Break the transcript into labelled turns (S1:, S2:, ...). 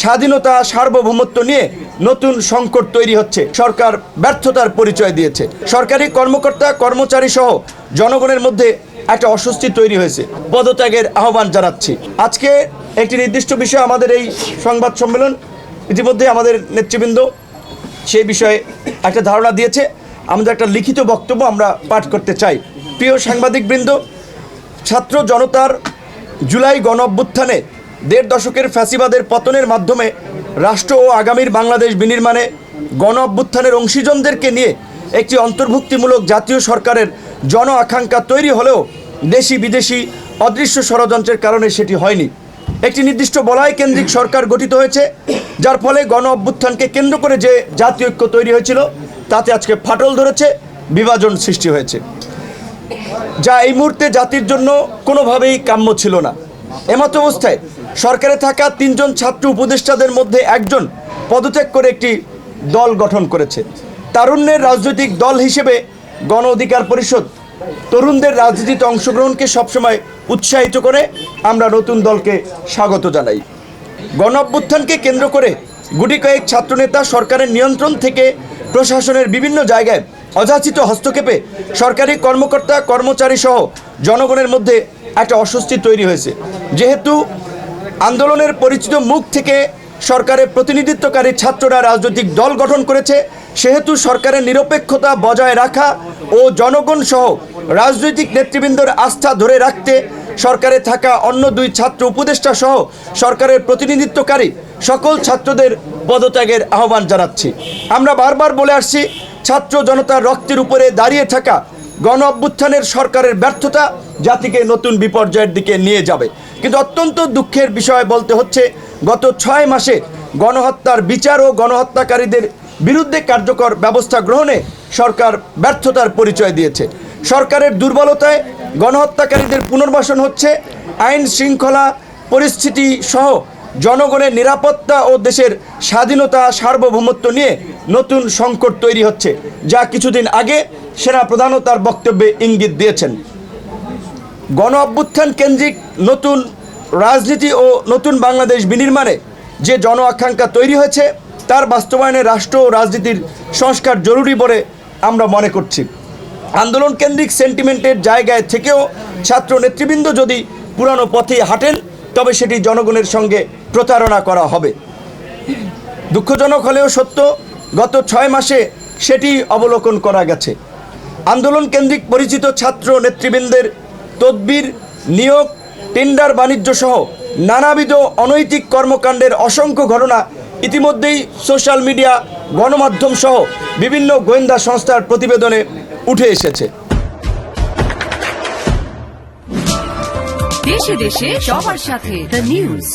S1: স্বাধীনতা সার্বভৌমত্ব নিয়ে নতুন সংকট তৈরি হচ্ছে। সরকার ব্যর্থতার পরিচয় দিয়েছে। সরকারি কর্মকর্তা কর্মচারী সহ জনগণের মধ্যে একটা অস্বস্তি তৈরি হয়েছে। পদত্যাগের আহ্বান জানাচ্ছি। আজকে একটি নির্দিষ্ট বিষয় আমাদের এই সংবাদ সম্মেলন, ইতিমধ্যে আমাদের নেতৃবৃন্দ সেই বিষয়ে একটা ধারণা দিয়েছে। আমাদের একটা লিখিত বক্তব্য আমরা পাঠ করতে চাই। প্রিয় সাংবাদিকবৃন্দ, ছাত্র জনতার জুলাই গণ অভ্যুত্থানে ১.৫ দশকের ফ্যাসিবাদের পতনের মাধ্যমে রাষ্ট্র ও আগামীর বাংলাদেশ বিনির্মাণে গণ অভ্যুত্থানের অংশীজনদেরকে নিয়ে একটি অন্তর্ভুক্তিমূলক জাতীয় সরকারের জন আকাঙ্ক্ষা তৈরি হলেও দেশি বিদেশি অদৃশ্য ষড়যন্ত্রের কারণে সেটি হয়নি। একটি নির্দিষ্ট বলয় কেন্দ্রিক সরকার গঠিত হয়েছে, যার ফলে গণ অভ্যুত্থানকে কেন্দ্র করে যে জাতীয় ঐক্য তৈরি হয়েছিল তাতে আজকে ফাটল ধরেছে, বিভাজন সৃষ্টি হয়েছে, যা এই মুহূর্তে জাতির জন্য কোনোভাবেই কাম্য ছিল না। এমত অবস্থায় সরকারে থাকা ৩ জন ছাত্র উপদেষ্টাদের মধ্যে একজন পদত্যাগ করে একটি দল গঠন করেছে। তারুণ্যের রাজনৈতিক দল হিসেবে গণ অধিকার পরিষদ তরুণদের রাজনীতিতে অংশগ্রহণকে সবসময় উৎসাহিত করে। আমরা নতুন দলকে স্বাগত জানাই। গণ অভ্যুত্থানকে কেন্দ্র করে গুটি কয়েক ছাত্রনেতা সরকারের নিয়ন্ত্রণ থেকে প্রশাসনের বিভিন্ন জায়গায় অযাচিত হস্তক্ষেপে সরকারি কর্মকর্তা কর্মচারী সহ জনগণের মধ্যে একটা অস্বস্তি তৈরি হয়েছে। যেহেতু আন্দোলনের পরিচিত মুখ থেকে সরকারের প্রতিনিধিত্বকারী ছাত্ররা রাজনৈতিক দল গঠন করেছে, সেহেতু সরকারের নিরপেক্ষতা বজায় রাখা ও জনগণ সহ রাজনৈতিক নেতৃবৃন্দর আস্থা ধরে রাখতে সরকারে থাকা অন্য 2 ছাত্র উপদেষ্টা সহ সরকারের প্রতিনিধিত্বকারী সকল ছাত্রদের পদত্যাগের আহ্বান জানাচ্ছি। আমরা বারবার বলে আসছি, ছাত্র জনতার রক্তের উপরে দাঁড়িয়ে থাকা গণ অভ্যুত্থানের সরকারের ব্যর্থতা জাতিকে নতুন বিপর্যয়ের দিকে নিয়ে যাবে। কিন্তু অত্যন্ত দুঃখের বিষয় বলতে হচ্ছে, গত 6 মাসে গণহত্যার বিচার ও গণহত্যাকারীদের বিরুদ্ধে কার্যকর ব্যবস্থা গ্রহণে সরকার ব্যর্থতার পরিচয় দিয়েছে। সরকারের দুর্বলতায় গণহত্যাকারীদের পুনর্বাসন হচ্ছে। আইন শৃঙ্খলা পরিস্থিতি সহ জনগণের নিরাপত্তা ও দেশের স্বাধীনতা সার্বভৌমত্ব নিয়ে নতুন সংকট তৈরি হচ্ছে, যা কিছুদিন আগে সেনাপ্রধানও তার বক্তব্যে ইঙ্গিত দিয়েছেন। গণ অভ্যুত্থান কেন্দ্রিক নতুন রাজনীতি ও নতুন বাংলাদেশ বিনির্মাণে যে জন আকাঙ্ক্ষা তৈরি হয়েছে তার বাস্তবায়নে রাষ্ট্র ও রাজনীতির সংস্কার জরুরি বলে আমরা মনে করছি। আন্দোলন কেন্দ্রিক সেন্টিমেন্টের জায়গায় থেকেও ছাত্র নেতৃবৃন্দ যদি পুরানো পথে হাঁটেন তবে সেটি জনগণের সঙ্গে প্রতারণা করা হবে। দুঃখজনক হলেও সত্য, গত 6 মাসে সেটি অবলোকন করা গেছে। আন্দোলন কেন্দ্রিক পরিচিত ছাত্র নেতৃবৃন্দের তদবির, নিয়োগ, টেন্ডার বাণিজ্য সহ নানাবিধ অনৈতিক কর্মকাণ্ডের অসংখ্য ঘটনা ইতিমধ্যেই সোশ্যাল মিডিয়া, গণমাধ্যম সহ বিভিন্ন গোয়েন্দা সংস্থার প্রতিবেদনে উঠে এসেছে।
S2: দেশে দেশে সবার সাথে দ্য নিউজ।